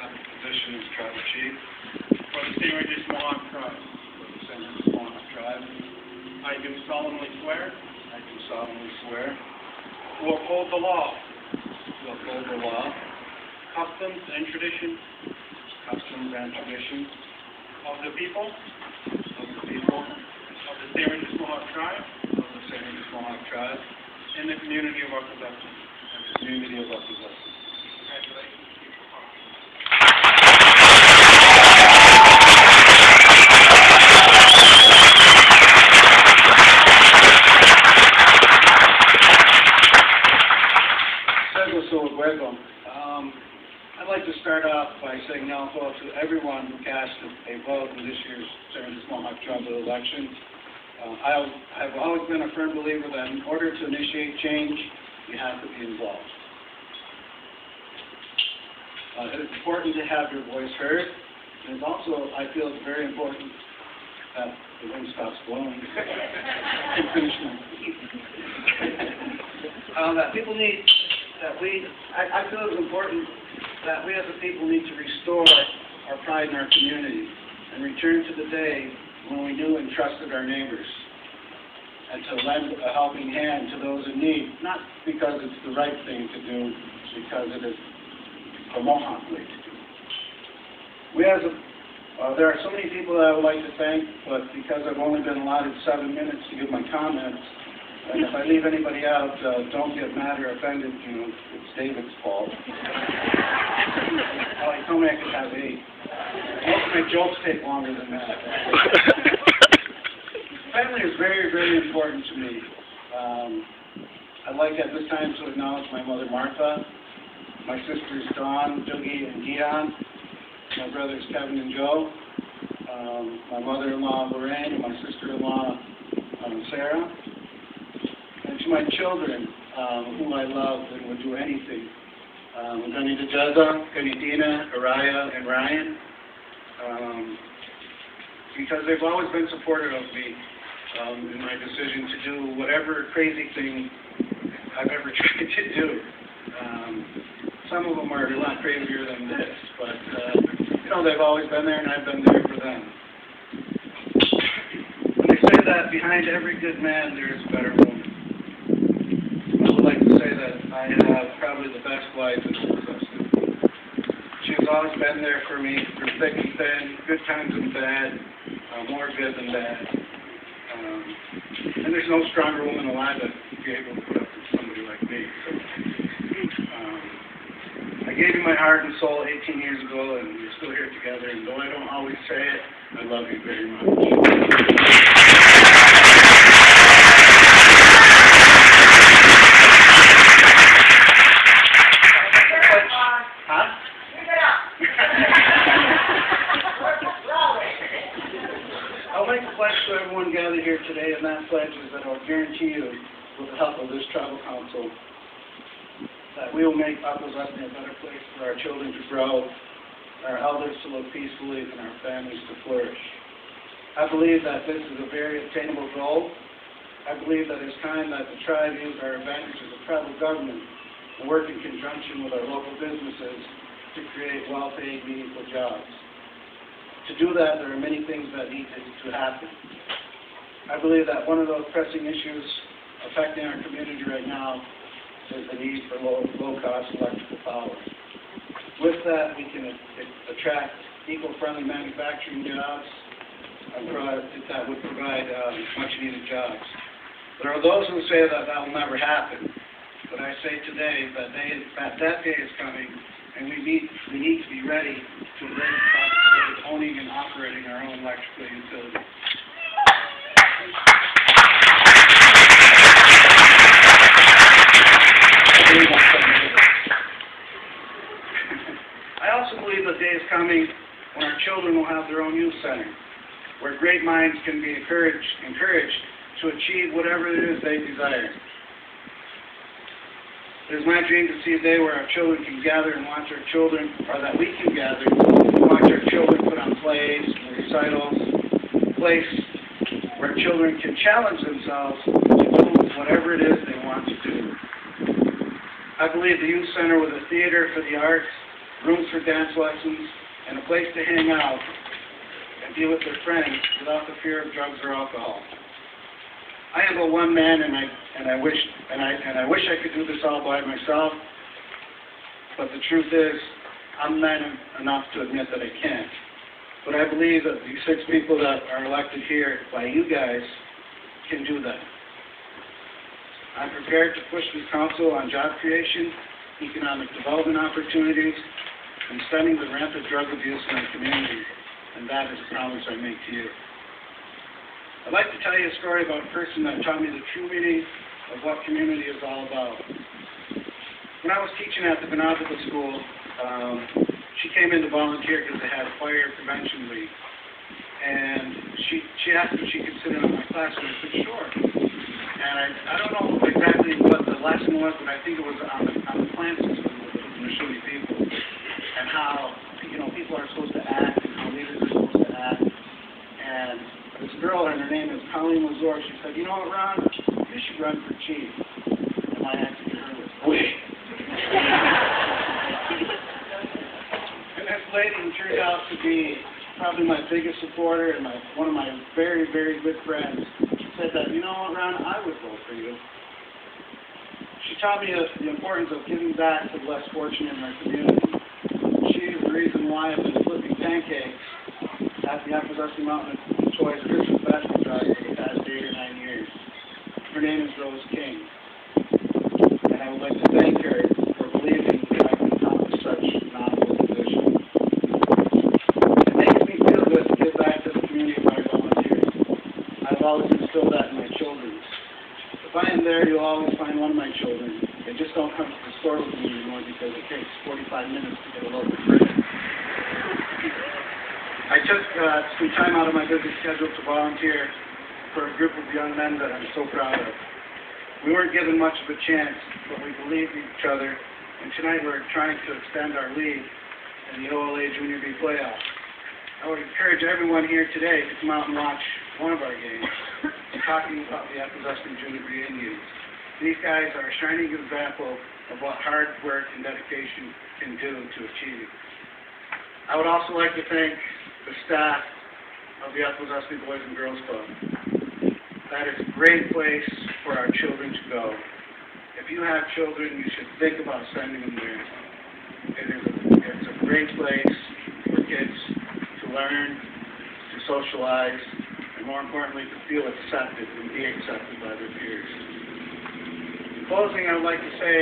have the position as tribal chief for the St. Regis Mohawk tribe. I do solemnly swear to uphold the law, customs and traditions of the people of the St. Regis Mohawk tribe, in the community of our possession. Congratulations. I'd like to start off by saying hello to everyone who cast a vote in this year's St. Regis Mohawk tribal election. I've always been a firm believer that in order to initiate change, you have to be involved. It is important to have your voice heard, and it's also, I feel, it's very important that the wind stops blowing. I feel it's important that we as a people need to restore our pride in our community and return to the day when we knew and trusted our neighbors, and to lend a helping hand to those in need, not because it's the right thing to do, because it is the Mohawk way to do. There are so many people that I would like to thank, but because I've only been allotted 7 minutes to give my comments, and if I leave anybody out, don't get mad or offended. It's David's fault. Oh, he told me I could have 8. Most of my jokes take longer than that. Family is very, very important to me. I'd like at this time to acknowledge my mother, Martha, my sisters, Dawn, Dougie, and Dion, my brothers, Kevin and Joe, my mother-in-law, Lorraine, and my sister-in-law, Sarah, and to my children, whom I love and would do anything. Ganita Jaza, Ganidina, Araya, and Ryan, because they've always been supportive of me in my decision to do whatever crazy thing I've ever tried to do. Some of them are a lot crazier than this, but they've always been there, and I've been there for them. When they say that behind every good man there is a better woman, I would like to say that I have probably the best wife in existence. She's always been there for me through thick and thin, good times and bad, more good than bad. And there's no stronger woman alive that would be able to put up with somebody like me. I gave you my heart and soul 18 years ago, and we're still here together. And though I don't always say it, I love you very much. I'll make a pledge to everyone gathered here today, and that pledge is that I'll guarantee you, with the help of this tribal council, that we will make Akwesasne a better place for our children to grow, our elders to live peacefully, and our families to flourish. I believe that this is a very attainable goal. I believe that it's time that the tribe use our advantage as a tribal government and work in conjunction with our local businesses to create well-paid, meaningful jobs. To do that, there are many things that need to happen. I believe that one of those pressing issues affecting our community right now is the need for low-cost electrical power. With that, we can attract eco-friendly manufacturing jobs that would provide much-needed jobs. There are those who say that will never happen, but I say today that day is coming, and we need to be ready to raise the possibility of owning and operating our own electrical utility. I also believe the day is coming when our children will have their own youth center, where great minds can be encouraged to achieve whatever it is they desire. It is my dream to see a day where our children can gather and watch our children, or that we can gather and watch our children put on plays and recitals, a place where children can challenge themselves to do whatever it is they want to do. I believe the youth center with a theater for the arts, rooms for dance lessons, and a place to hang out and be with their friends without the fear of drugs or alcohol. I am a one man, and I wish I could do this all by myself. But the truth is, I'm man enough to admit that I can't. But I believe that these 6 people that are elected here by you guys can do that. I'm prepared to push this council on job creation, economic development opportunities, and stemming the rampant drug abuse in our community. And that is a promise I make to you. I'd like to tell you a story about a person that taught me the true meaning of what community is all about. When I was teaching at the Binoculars School, she came in to volunteer because they had a fire prevention league. And she asked if she could sit in on my class, and I said, sure. And I don't know exactly what the lesson was, but I think it was on the plant system of shooting people, and how, people are supposed to act, and how leaders are supposed to act. And this girl, and her name is Colleen Lazor, she said, you know what, Ron, you should run for chief. And my answer to her was, wait. And this lady turned out to be probably my biggest supporter and one of my very, very good friends. She said that, you know what, Ron, I would vote for you. She taught me the importance of giving back to the less fortunate in our community. She is the reason why I've been flipping pancakes at the Apple Mountain Choice Christmas Basket Drive for the past 8 or 9 years. Her name is Rose King. And I would like to thank her for believing that I can accomplish such an honorable position. It makes me feel good to give back to the community by volunteering. I've always instilled that in my children. If I am there, you'll always find one of my children. They just don't come to the store with me anymore because it takes 45 minutes to get a loaf of bread. I took some time out of my busy schedule to volunteer for a group of young men that I'm so proud of. We weren't given much of a chance, but we believed in each other, and tonight we're trying to extend our lead in the OLA Junior B playoffs. I would encourage everyone here today to come out and watch one of our games, talking about the Appleton Junior B Indians. These guys are a shining example of what hard work and dedication can do to achieve. I would also like to thank the staff of the Appleton Boys and Girls Club. That is a great place for our children to go. If you have children, you should think about sending them there. It's a great place for kids to learn, to socialize, and more importantly, to feel accepted and be accepted by their peers. In closing, I would like to say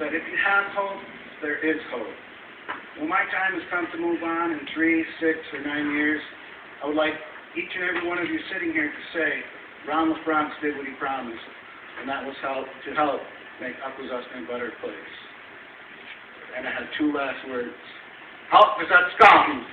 that if you have hope, there is hope. When my time has come to move on in 3, 6, or 9 years, I would like each and every one of you sitting here to say, Ron LaFrance did what he promised, and that was to help make Appleton a better place. And I had 2 last words. Help is at scum!